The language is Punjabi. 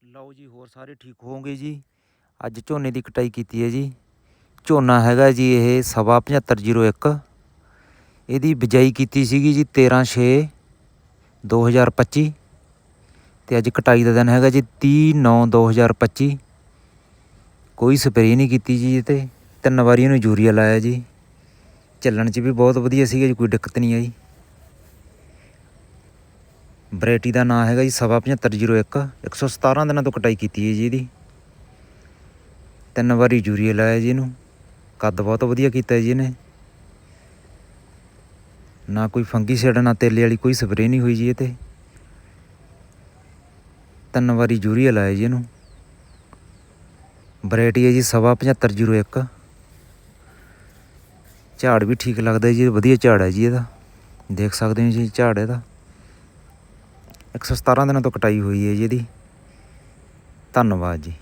ਲਓ ਜੀ, ਹੋਰ ਸਾਰੇ ਠੀਕ ਹੋਵੋਗੇ ਜੀ। ਅੱਜ ਝੋਨੇ ਦੀ ਕਟਾਈ ਕੀਤੀ ਹੈ ਜੀ। ਝੋਨਾ ਹੈਗਾ ਜੀ ਇਹ 7501। ਇਹਦੀ ਬਿਜਾਈ ਕੀਤੀ ਸੀਗੀ ਜੀ 13/6/2025 ਅਤੇ ਅੱਜ ਕਟਾਈ ਦਾ ਦਿਨ ਹੈਗਾ ਜੀ 30/9/2025। ਕੋਈ ਸਪਰੇਅ ਨਹੀਂ ਕੀਤੀ ਜੀ। ਇਹ 'ਤੇ 3 ਵਾਰੀ ਇਹਨੂੰ ਯੂਰੀਆ ਲਾਇਆ ਜੀ। ਚੱਲਣ 'ਚ ਵੀ ਬਹੁਤ ਵਧੀਆ ਸੀਗਾ ਜੀ, ਕੋਈ ਦਿੱਕਤ ਨਹੀਂ ਆਈ। ਵਰਾਇਟੀ ਦਾ ਨਾਂ ਹੈਗਾ ਜੀ 7501। 117 ਦਿਨਾਂ ਤੋਂ ਕਟਾਈ ਕੀਤੀ ਹੈ ਜੀ ਇਹਦੀ। 3 ਵਾਰੀ ਯੂਰੀਆ ਲਾਇਆ ਜੀ ਇਹਨੂੰ। ਕੱਦ ਬਹੁਤ ਵਧੀਆ ਕੀਤਾ ਜੀ ਇਹਨੇ। ਨਾ ਕੋਈ ਫੰਗੀਸਾਈਡ ਨਾ ਤੇਲੇ ਵਾਲੀ ਕੋਈ ਸਪਰੇਅ ਨਹੀਂ ਹੋਈ ਜੀ ਇਹ 'ਤੇ। 3 ਵਾਰੀ ਯੂਰੀਆ ਲਾਇਆ ਜੀ ਇਹਨੂੰ। ਵਰਾਇਟੀ ਹੈ ਜੀ 7501। ਝਾੜ ਵੀ ਠੀਕ ਲੱਗਦਾ ਜੀ, ਵਧੀਆ ਝਾੜ ਹੈ ਜੀ ਇਹਦਾ। ਦੇਖ ਸਕਦੇ ਹੋ ਜੀ ਝਾੜ ਇਹਦਾ। 117 ਦਿਨਾਂ ਤੋਂ ਕਟਾਈ ਹੋਈ ਹੈ ਜੀ ਇਹਦੀ। ਧੰਨਵਾਦ ਜੀ।